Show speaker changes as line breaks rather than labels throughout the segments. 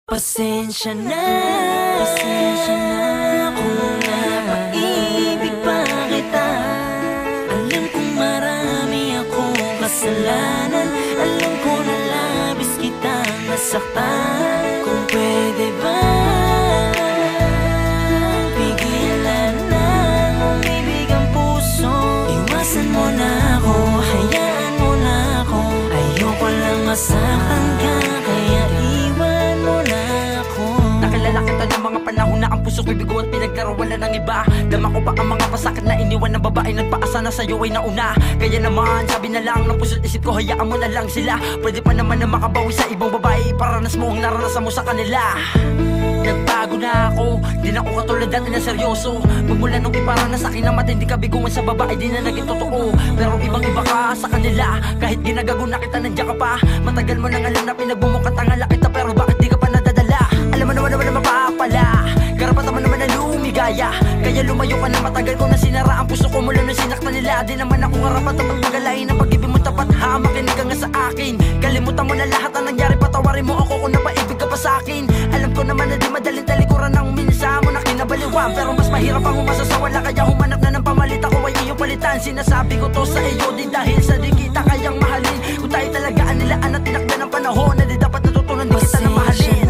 Pasensya na kung napaibig pa kita. Alam kong marami akong kasalanan. Alam ko na labis kitang nasaktan. Kung pwede ba pigilan na umibig ang puso. Iwasan mo na ako, hayaan mo na ako. Ayoko lang masaktan ka, kaya iwan mo na ako.
Nakilala kita ng mga panahon na ang puso ko'y bigo at pinaglaruan na ng iba. Dama ko pa ang mga pasakit na iniwan ng babae. Nagpaasa na sa'yo ay nauna. Kaya naman sabi na lang ng puso't isip ko, hayaan mo na lang sila. Pwede pa naman na makabawi sa ibang babae. Paranas mo ang naranasan mo sa kanila. Nagbago na ako, di na ako katulad dati na seryoso. Magmula nung iparanas sa akin na matindi kabiguan sa babae, di na naging totoo. Pero ibang iba ka sa kanila. Kahit ginagago na kita, nandiyan ka pa. Matagal mo nang alam na pinagbumukat ang ala kita. Pero bakit di ka pa nadadala? Alam mo naman na mapapala. Karapatan mo naman na lumigaya. Kaya lumayo ka na, matagal ko na sinara ang puso ko mula nung sinaktan nila. Di naman ako karapatan magpagalain ang pag-ibig mo tapat. Ha, makinig ka nga sa akin. Kalimutan mo na lahat ang nangyari, patawarin mo ako kung napaibig ka pa sa akin. Alam ko naman na di madaling talikuran ng minsa mo na kinabaliwan. Pero mas mahirap ang umasa sa wala, kaya humanap na ng pamalit. Ako ay iyong palitan. Sinasabi ko to sa iyo, di dahil sa di kita kayang mahalin. Kung tayo talaga ang nilaan at tinakda ng panahon, na di dapat natutunan di kita na mahalin.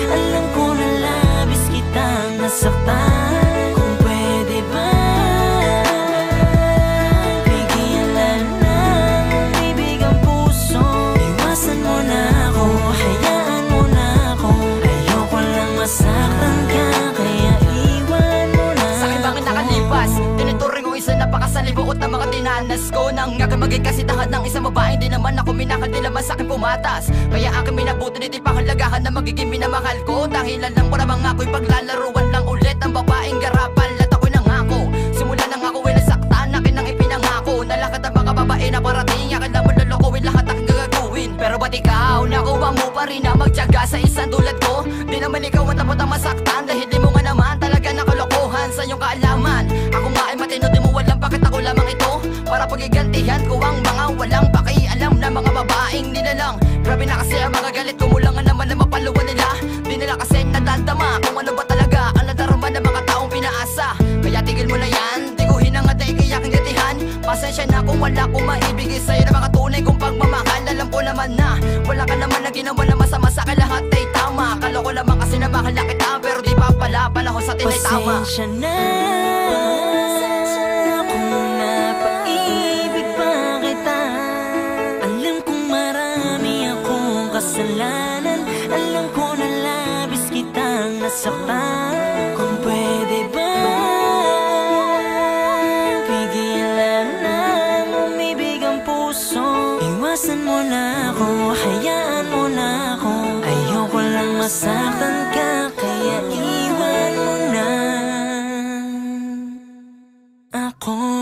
Alam ko na labis kitang nasaktan. Kung pwede ba pigilan na umibig ang puso. Iwasan mo na ako, hayaan mo na ako. Ayoko lang masaktan ka, kaya iwan mo na ako. Sa'kin bakit nakalipas, tinuturing ko isa napakasalibuot na mga dinanas ko. Nang aking maging kasitahan ng isang babae, di naman ako minakal, di naman sa'kin pumatas. Kaya aking minabuti, di pahalagahan na magiging minamahal ko. Dahilan lang ko namang ako'y paglalaruan lang ulit ang babaeng garapal. At ako'y nangako, simula nang ako'y nasaktan, akin nang ipinangako na lahat ang mga babae na parating akin lang mo lulukuin, lahat aking gagawin. Pero ba't ikaw, nakuha mo pa rin na magtiyaga sa isang tulad ko? Di naman ikaw ang tapot ang masaktan, dahil di mo nga naman talaga nakalokohan sa iyong kaalaman. Ako nga ay matino, di mo walang bakit ako lamang ito para pagigantihan ko ang mga walang pakialam na mga babaeng nilalang. Grabe na kasi ang mga galit ko, mula nga naman na mapaluan nila. Di nila kasi nadadama kung ano ba talaga ang nadarama ng mga taong pinaasa. Kaya tigil mo na yan, tiguhin ang atay kaya aking gatihan. Pasensya na kung wala kong maibigay sa'yo na mga tunay kong pagmamahal. Alam ko naman na wala ka naman na ginawa na masama sa akin, lahat ay tama. Akala ko lamang kasi na mahal na kita, pero di pa pala panahon sa atin ay tama.
Pasensya na kung napaibig pa kita. Alam kong marami akong kasalanan. Alam ko na labis kitang nasaktan. Kung pwede ba pigilan na umibig ang puso. Iwasan mo na ako, hayaan mo na ako. Ayoko lang masaktan ka, kaya iwan mo na ako.